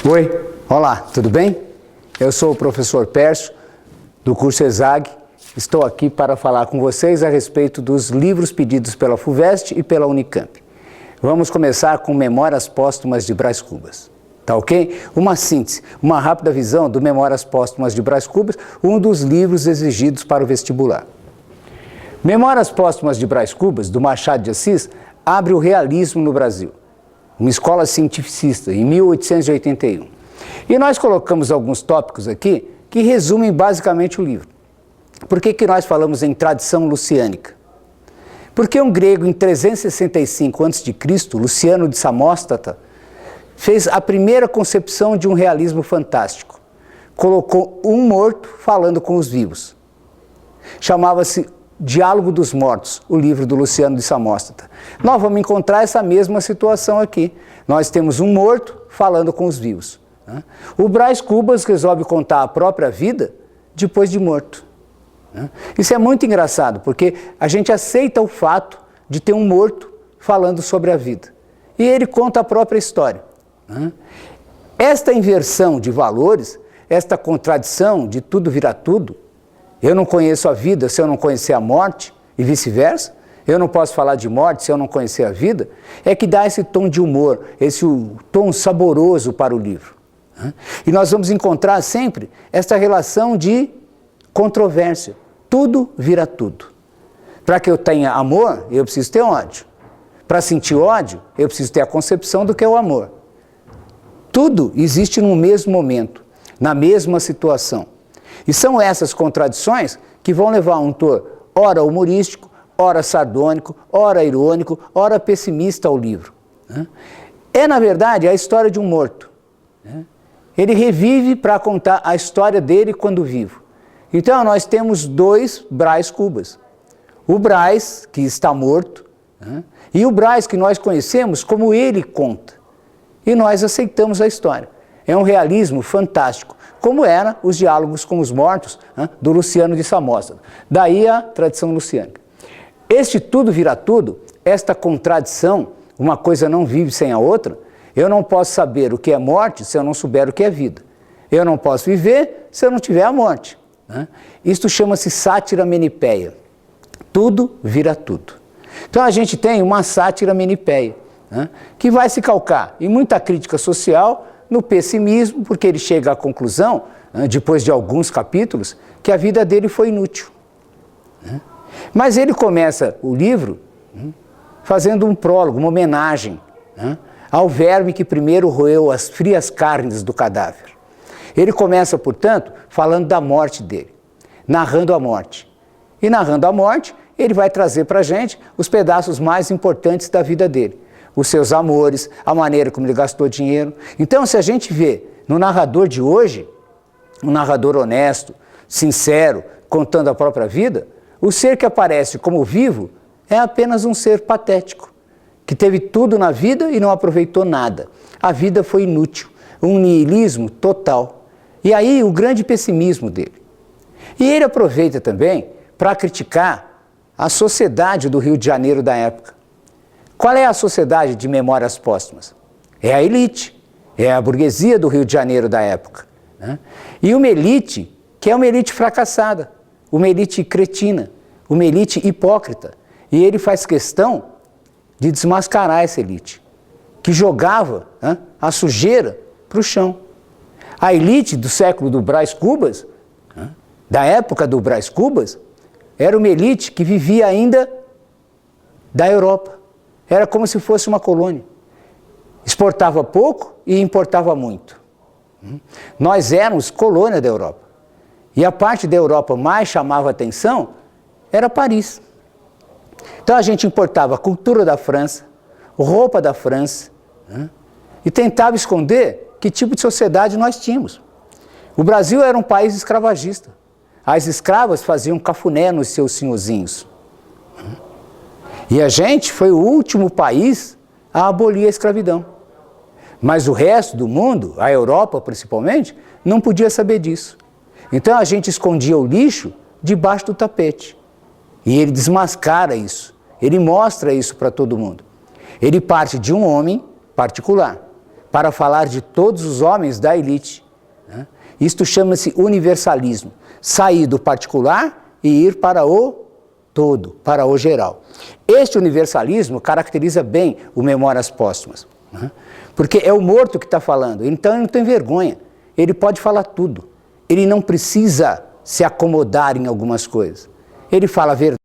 Oi, olá, tudo bem? Eu sou o professor Pércio, do curso ESAG. Estou aqui para falar com vocês a respeito dos livros pedidos pela FUVEST e pela Unicamp. Vamos começar com Memórias Póstumas de Brás Cubas. Tá ok? Uma síntese, uma rápida visão do Memórias Póstumas de Brás Cubas, um dos livros exigidos para o vestibular. Memórias Póstumas de Brás Cubas, do Machado de Assis, abre o realismo no Brasil, uma escola cientificista, em 1881. E nós colocamos alguns tópicos aqui que resumem basicamente o livro. Por que nós falamos em tradição luciânica? Porque um grego em 365 a.C., Luciano de Samóstrata, fez a primeira concepção de um realismo fantástico. Colocou um morto falando com os vivos. Chamava-se Diálogo dos Mortos, o livro do Luciano de Samóstrata. Nós vamos encontrar essa mesma situação aqui. Nós temos um morto falando com os vivos. O Brás Cubas resolve contar a própria vida depois de morto. Isso é muito engraçado, porque a gente aceita o fato de ter um morto falando sobre a vida. E ele conta a própria história. Esta inversão de valores, esta contradição de tudo virar tudo, eu não conheço a vida se eu não conhecer a morte, e vice-versa, eu não posso falar de morte se eu não conhecer a vida, é que dá esse tom de humor, esse tom saboroso para o livro. E nós vamos encontrar sempre esta relação de controvérsia. Tudo vira tudo. Para que eu tenha amor, eu preciso ter ódio. Para sentir ódio, eu preciso ter a concepção do que é o amor. Tudo existe no mesmo momento, na mesma situação. E são essas contradições que vão levar um autor, ora humorístico, ora sardônico, ora irônico, ora pessimista ao livro. É, na verdade, a história de um morto. Ele revive para contar a história dele quando vivo. Então, nós temos dois Brás Cubas. O Brás, que está morto, e o Brás que nós conhecemos como ele conta. E nós aceitamos a história. É um realismo fantástico, como eram os diálogos com os mortos do Luciano de Samóstrata. Daí a tradição luciânica. Este tudo vira tudo, esta contradição, uma coisa não vive sem a outra. Eu não posso saber o que é morte se eu não souber o que é vida. Eu não posso viver se eu não tiver a morte. Isto chama-se sátira menipeia. Tudo vira tudo. Então a gente tem uma sátira menipeia, que vai se calcar em muita crítica social, no pessimismo, porque ele chega à conclusão, depois de alguns capítulos, que a vida dele foi inútil. Mas ele começa o livro fazendo um prólogo, uma homenagem ao verme que primeiro roeu as frias carnes do cadáver. Ele começa, portanto, falando da morte dele, narrando a morte. E narrando a morte, ele vai trazer para a gente os pedaços mais importantes da vida dele. Os seus amores, a maneira como ele gastou dinheiro. Então, se a gente vê no narrador de hoje, um narrador honesto, sincero, contando a própria vida, o ser que aparece como vivo é apenas um ser patético, que teve tudo na vida e não aproveitou nada. A vida foi inútil, um niilismo total. E aí o grande pessimismo dele. E ele aproveita também para criticar a sociedade do Rio de Janeiro da época. Qual é a sociedade de Memórias Póstumas? É a elite, é a burguesia do Rio de Janeiro da época. E uma elite que é uma elite fracassada, uma elite cretina, uma elite hipócrita. E ele faz questão de desmascarar essa elite, que jogava a sujeira para o chão. A elite do século do Brás Cubas, da época do Brás Cubas, era uma elite que vivia ainda da Europa. Era como se fosse uma colônia. Exportava pouco e importava muito. Nós éramos colônia da Europa. E a parte da Europa mais chamava atenção era Paris. Então a gente importava a cultura da França, roupa da França, e tentava esconder que tipo de sociedade nós tínhamos. O Brasil era um país escravagista. As escravas faziam cafuné nos seus senhorzinhos. E a gente foi o último país a abolir a escravidão. Mas o resto do mundo, a Europa principalmente, não podia saber disso. Então a gente escondia o lixo debaixo do tapete. E ele desmascara isso. Ele mostra isso para todo mundo. Ele parte de um homem particular, para falar de todos os homens da elite. Né? Isto chama-se universalismo, sair do particular e ir para o todo, para o geral. Este universalismo caracteriza bem o Memórias Póstumas, né? Porque é o morto que está falando, então ele não tem vergonha, ele pode falar tudo, ele não precisa se acomodar em algumas coisas, ele fala a verdade.